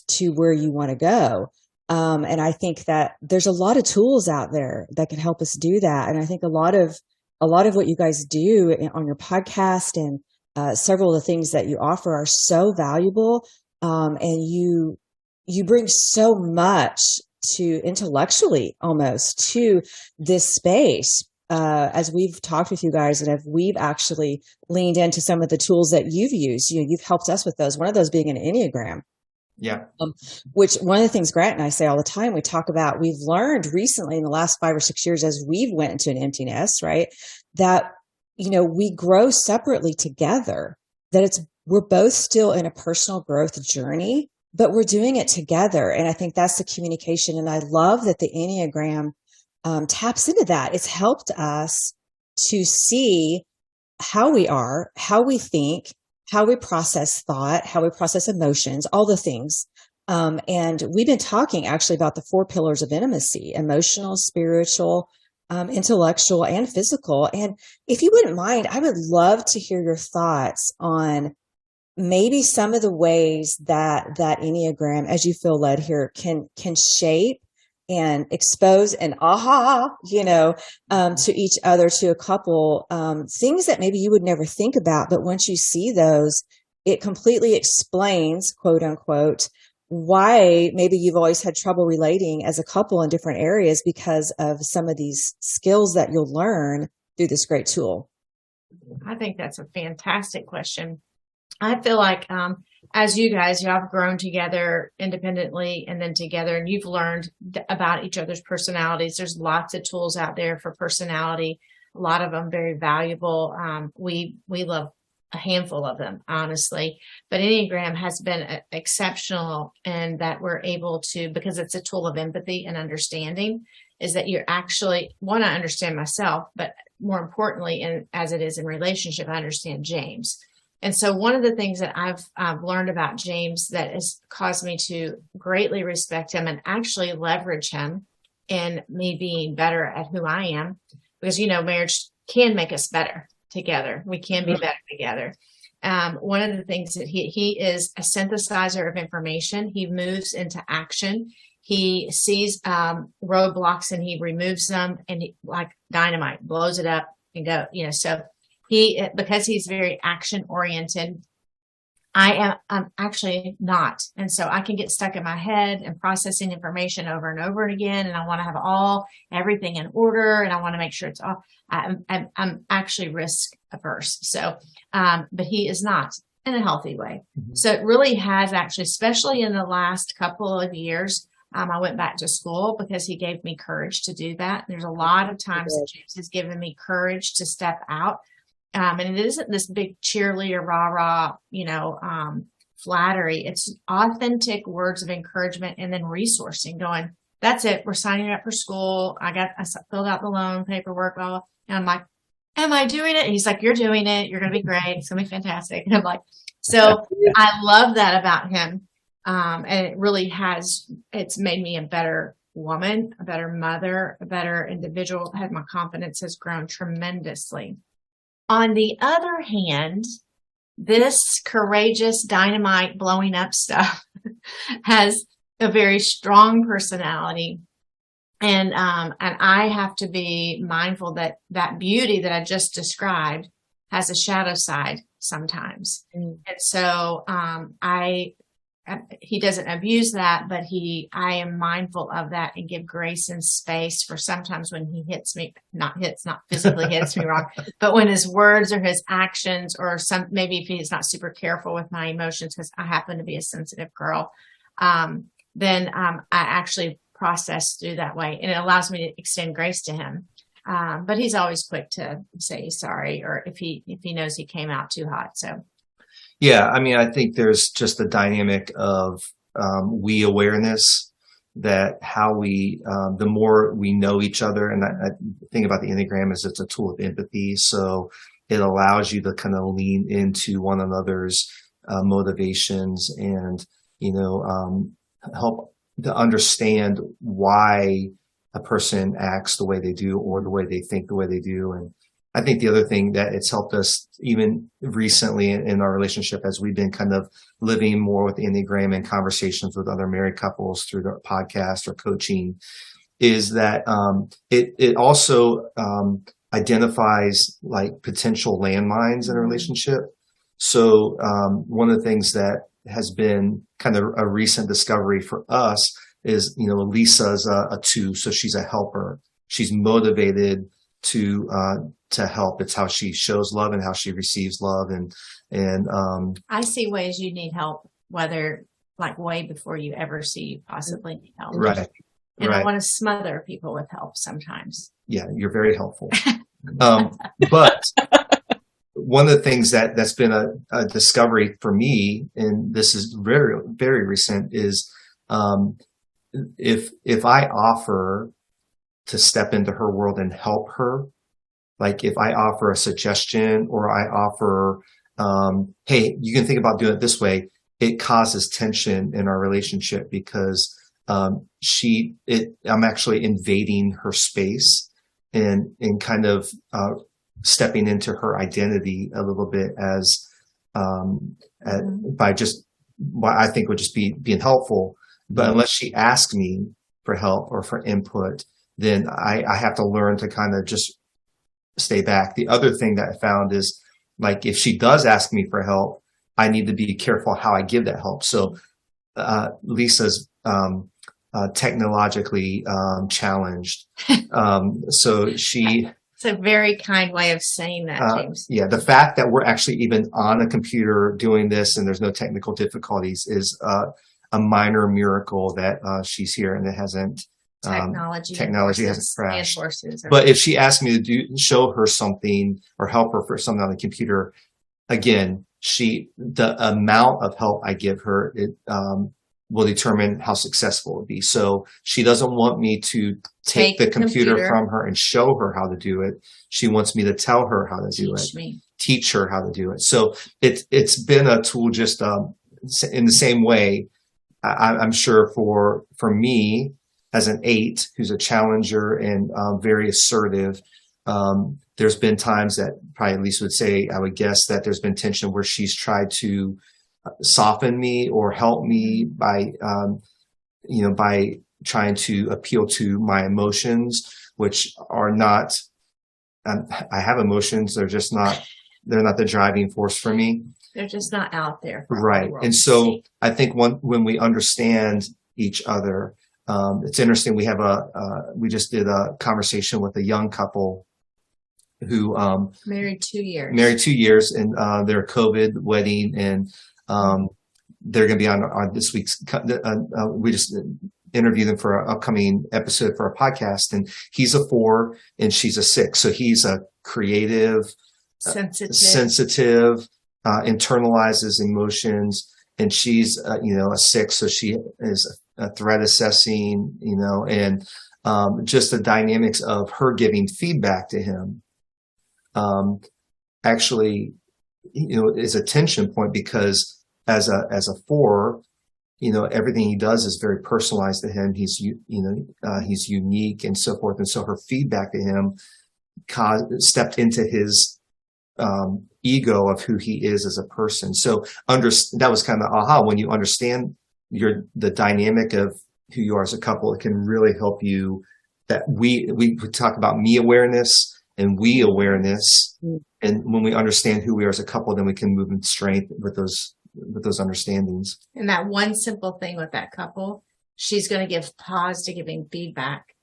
to where you want to go. And I think that there's a lot of tools out there that can help us do that. And I think a lot of what you guys do on your podcast and several of the things that you offer are so valuable. And you bring so much to intellectually almost to this space. As we've talked with you guys and we've actually leaned into some of the tools that you've used, you know, you've helped us with those. One of those being an Enneagram. Yeah. Which one of the things Grant and I say all the time, we talk about, we've learned recently in the last 5 or 6 years as we've went into an empty nest, right? That, you know, we grow separately together, that we're both still in a personal growth journey, but we're doing it together. And I think that's the communication. And I love that the Enneagram taps into that. It's helped us to see how we are, how we think, how we process thought, how we process emotions, all the things. And we've been talking actually about the 4 pillars of intimacy: emotional, spiritual, intellectual, and physical. And if you wouldn't mind, I would love to hear your thoughts on maybe some of the ways that Enneagram, as you feel led here, can shape and expose and you know, to each other, to a couple, things that maybe you would never think about. But once you see those, it completely explains, quote unquote, why maybe you've always had trouble relating as a couple in different areas because of some of these skills that you'll learn through this great tool. I think that's a fantastic question. I feel like, as you guys, y'all have grown together independently and then together, and you've learned about each other's personalities. There's lots of tools out there for personality. A lot of them very valuable. We love a handful of them, honestly, but Enneagram has been exceptional in that we're able to, because it's a tool of empathy and understanding, is that you're actually, one, I understand myself, but more importantly, and as it is in relationship, I understand James. And so one of the things that I've learned about James that has caused me to greatly respect him and actually leverage him in me being better at who I am, because, you know, marriage can make us better together. We can be better together. One of the things that he is a synthesizer of information. He moves into action. He sees roadblocks and he removes them, and he, like dynamite, blows it up and go, you know, so because he's very action oriented, I'm actually not. And so I can get stuck in my head and processing information over and over again. And I want to have everything in order. And I want to make sure it's all, I'm actually risk averse. So, but he is not, in a healthy way. Mm-hmm. So it really has actually, especially in the last couple of years, I went back to school because he gave me courage to do that. There's a lot of times that James has given me courage to step out. And it isn't this big cheerleader, rah-rah, you know, flattery. It's authentic words of encouragement and then resourcing, going, that's it. We're signing up for school. I filled out the loan paperwork, blah, blah. And I'm like, am I doing it? And he's like, you're doing it. You're going to be great. It's going to be fantastic. And I'm like, so I love that about him. And it really it's made me a better woman, a better mother, a better individual. My confidence has grown tremendously. On the other hand, this courageous dynamite blowing up stuff has a very strong personality. And I have to be mindful that beauty that I just described has a shadow side sometimes. And so, he doesn't abuse that, but I am mindful of that and give grace and space for sometimes when he hits me, not physically hits me wrong, but when his words or his actions or maybe if he's not super careful with my emotions, because I happen to be a sensitive girl, then I actually process through that way, and it allows me to extend grace to him. But he's always quick to say he's sorry, or if he knows he came out too hot. So. Yeah, I mean, I think there's just a dynamic of we awareness that how the more we know each other, and I think about the Enneagram as it's a tool of empathy. So it allows you to kind of lean into one another's motivations and, help to understand why a person acts the way they do or the way they think the way they do. And I think the other thing that it's helped us even recently in our relationship as we've been kind of living more with the Enneagram and conversations with other married couples through the podcast or coaching is that it also identifies like potential landmines in a relationship. So one of the things that has been kind of a recent discovery for us is, Lisa's a 2, so she's a helper. She's motivated to help. It's how she shows love and how she receives love. And I see ways you need help, whether like way before you ever see you possibly need help. Right. And I want to smother people with help sometimes. Yeah, you're very helpful. But one of the things that's been a discovery for me, and this is very, very recent, is if I offer to step into her world and help her, like if I offer a suggestion or I offer, hey, you can think about doing it this way, it causes tension in our relationship because I'm actually invading her space and kind of stepping into her identity a little bit as by just what I think would just be being helpful. But unless she asks me for help or for input, then I have to learn to kind of just stay back. The other thing that I found is like if she does ask me for help, I need to be careful how I give that help. So Lisa's technologically challenged. So she... It's a very kind way of saying that, James. Yeah, the fact that we're actually even on a computer doing this and there's no technical difficulties is a minor miracle that she's here and it hasn't... Technology hasn't crashed. But if she asked me to show her something or help her for something on the computer, again, the amount of help I give her, will determine how successful it will be. So she doesn't want me to take the computer from her and show her how to do it. She wants me to tell her how to do it, teach her how to do it. So it's been a tool just in the same way. I'm sure for me as an 8 who's a challenger and very assertive, there's been times that probably Lisa would say, I would guess that there's been tension where she's tried to soften me or help me by trying to appeal to my emotions, which are not, I have emotions. They're not the driving force for me. They're just not out there. Right. And so I think when we understand each other, it's interesting. We just did a conversation with a young couple who, married 2 years and, their COVID wedding and, they're going to be on this week's, we just interviewed them for an upcoming episode for a podcast, and he's a 4 and she's a 6. So he's a creative, sensitive, internalizes emotions, and she's, a 6. So she is threat assessing, and just the dynamics of her giving feedback to him actually, is a tension point, because as a 4, everything he does is very personalized to him. He's unique and so forth. And so her feedback to him stepped into his ego of who he is as a person. So that was kind of aha. When you understand the dynamic of who you are as a couple, it can really help you. That we talk about me awareness and we awareness, and when we understand who we are as a couple, then we can move in strength with those understandings. And that one simple thing with that couple, she's going to give pause to giving feedback,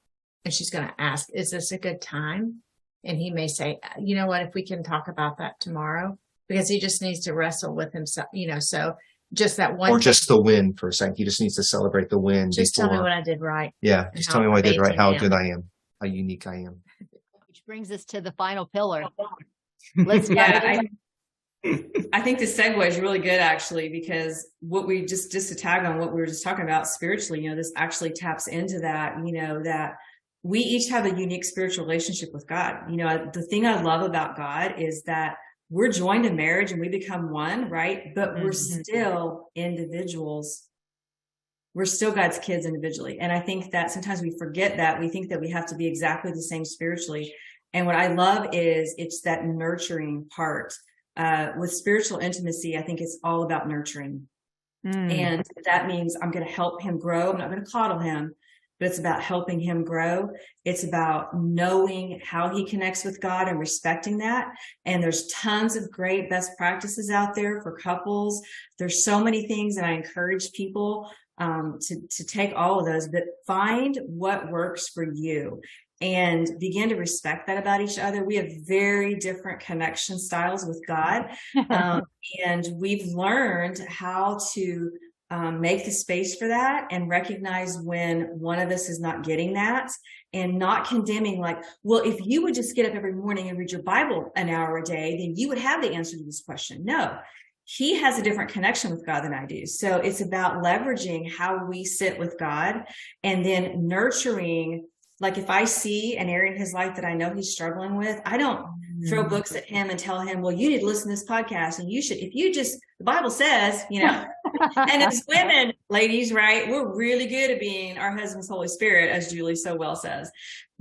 and she's going to ask, "Is this a good time?" And he may say, "You know what? If we can talk about that tomorrow," because he just needs to wrestle with himself. So just that one, or just the win for a second. He just needs to celebrate the win. Just tell me what I did right. Yeah, just tell me what I did right. How good I am. How unique I am. Which brings us to the final pillar. Let's I think the segue is really good, actually, because what we just to tag on what we were just talking about spiritually, this actually taps into that, that we each have a unique spiritual relationship with God. The thing I love about God is that we're joined in marriage and we become one, right? But we're still individuals. We're still God's kids individually. And I think that sometimes we forget that. We think that we have to be exactly the same spiritually. And what I love is it's that nurturing part. With spiritual intimacy, I think it's all about nurturing. And that means I'm going to help him grow. I'm not going to coddle him, but it's about helping him grow. It's about knowing how he connects with God and respecting that. And there's tons of great best practices out there for couples. There's so many things, and I encourage people to take all of those, but find what works for you. And begin to respect that about each other. We have very different connection styles with God. And we've learned how to make the space for that and recognize when one of us is not getting that, and not condemning, like, well, if you would just get up every morning and read your Bible an hour a day, then you would have the answer to this question. No, he has a different connection with God than I do. So it's about leveraging how we sit with God and then nurturing. Like if I see an area in his life that I know he's struggling with, I don't throw books at him and tell him, well, you need to listen to this podcast, and you should, if you just, the Bible says, and as women, ladies, right, we're really good at being our husband's Holy Spirit, as Julie so well says.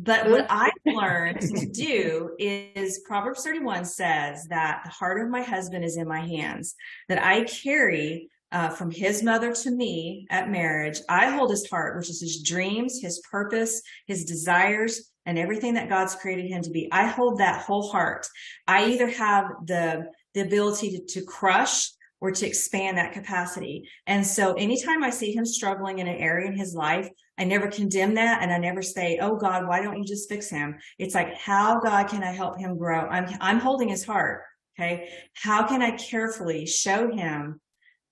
But what I've learned to do is Proverbs 31 says that the heart of my husband is in my hands, that I carry from his mother to me at marriage. I hold his heart, which is his dreams, his purpose, his desires, and everything that God's created him to be. I hold that whole heart. I either have the ability to crush or to expand that capacity. And so anytime I see him struggling in an area in his life, I never condemn that. And I never say, oh God, why don't you just fix him? It's like, how, God, can I help him grow? I'm holding his heart. Okay. How can I carefully show him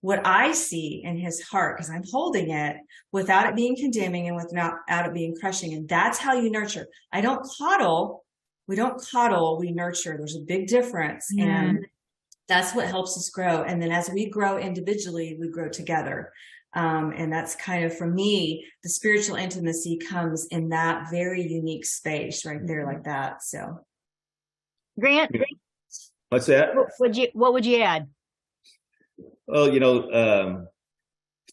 what I see in his heart, because I'm holding it, without it being condemning and without it being crushing. And that's how you nurture. I don't coddle. We don't coddle, we nurture. There's a big difference. And that's what helps us grow. And then as we grow individually, we grow together. And that's kind of, for me, the spiritual intimacy comes in that very unique space right there, like that. So, Grant, what's that? What would you add? Well,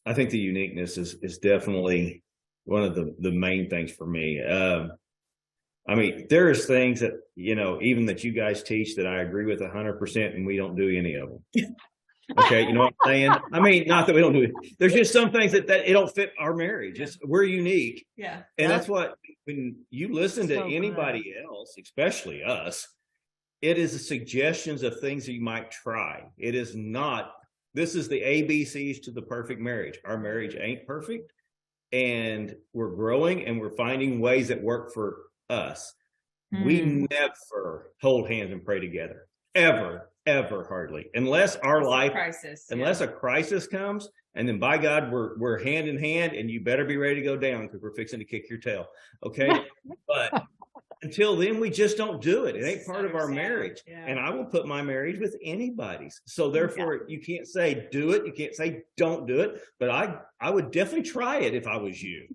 I think the uniqueness is definitely one of the main things for me. I mean, there's things that, even that you guys teach that I agree with 100%, and we don't do any of them. Okay. You know what I'm saying? I mean, not that we don't do it. There's just some things that it don't fit our marriage. We're unique. Yeah. And that's what, when you listen to anybody else, especially us, it is the suggestions of things that you might try. It is not, this is the ABCs to the perfect marriage. Our marriage ain't perfect, and we're growing and we're finding ways that work for us. We never hold hands and pray together, ever, hardly, unless our life, unless a crisis comes, and then by God, we're hand in hand, and you better be ready to go down because we're fixing to kick your tail. Okay. But until then, we just don't do it. It ain't part of our sad. marriage. Yeah. And I will put my marriage with anybody's. So therefore, you can't say do it. You can't say don't do it. But I would definitely try it if I was you.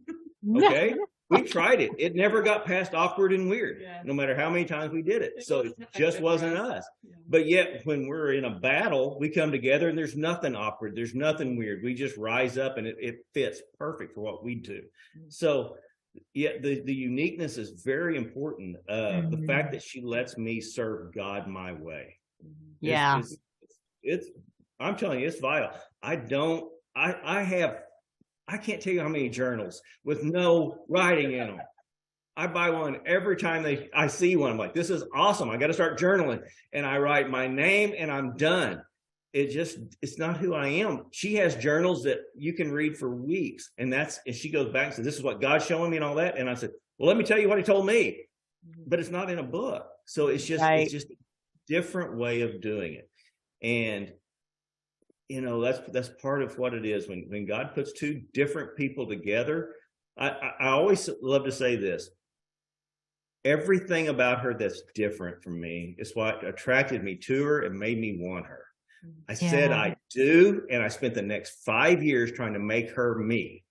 Okay. We tried it. It never got past awkward and weird, no matter how many times we did it. So it just wasn't us. But yet when we're in a battle, we come together and there's nothing awkward. There's nothing weird. We just rise up and it fits perfect for what we do. So yeah, the uniqueness is very important. The fact that she lets me serve God my way. Yeah. It's I'm telling you, it's vital. I can't tell you how many journals with no writing in them. I buy one every time I see one. I'm like, this is awesome. I got to start journaling. And I write my name and I'm done. It's not who I am. She has journals that you can read for weeks. And she goes back and says, this is what God's showing me and all that. And I said, well, let me tell you what he told me, but it's not in a book. So it's just a different way of doing it. And that's part of what it is when God puts two different people together. I always love to say this. Everything about her that's different from me is what attracted me to her and made me want her. I said I do, and I spent the next 5 years trying to make her me.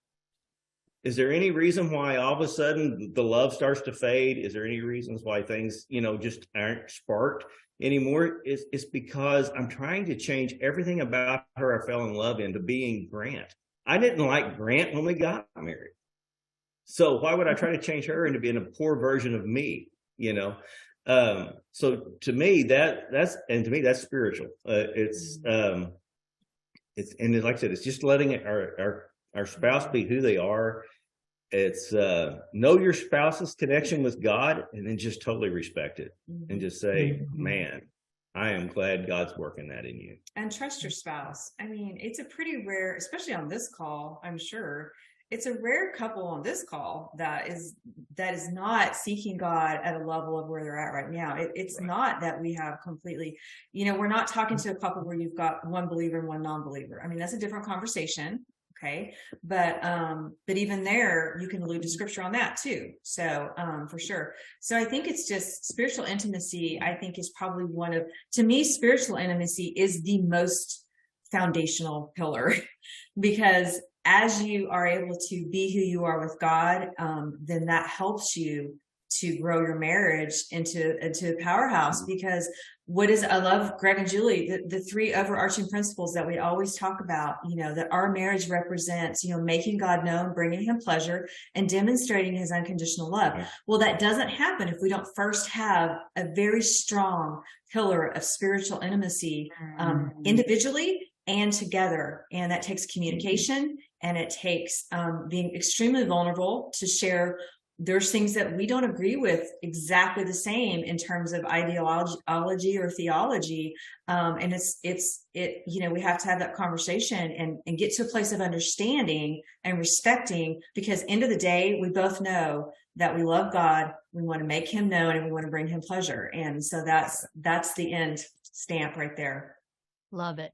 Is there any reason why all of a sudden the love starts to fade? Is there any reasons why things, just aren't sparked anymore? It's because I'm trying to change everything about her I fell in love into being Grant. I didn't like Grant when we got married. So why would I try to change her into being a poor version of me? So to me, that's spiritual. It's and like I said, it's just letting our spouse be who they are. It's know your spouse's connection with God and then just totally respect it and just say, man, I am glad God's working that in you. And trust your spouse. I mean, it's a pretty rare, especially on this call, I'm sure. It's a rare couple on this call that is not seeking God at a level of where they're at right now. It's not that we have completely, we're not talking to a couple where you've got one believer and one non-believer. I mean, that's a different conversation. Okay. But even there, you can allude to scripture on that too. So, for sure. So I think it's just spiritual intimacy, I think is probably to me, spiritual intimacy is the most foundational pillar because as you are able to be who you are with God, then that helps you to grow your marriage into a powerhouse. Because I love Greg and Julie, the three overarching principles that we always talk about, that our marriage represents, making God known, bringing him pleasure, and demonstrating his unconditional love. Well, that doesn't happen if we don't first have a very strong pillar of spiritual intimacy, individually and together. And that takes communication, and it takes being extremely vulnerable to share. There's things that we don't agree with exactly the same in terms of ideology or theology. And we have to have that conversation and get to a place of understanding and respecting, because end of the day, we both know that we love God. We want to make him known and we want to bring him pleasure. And so that's the end stamp right there. Love it.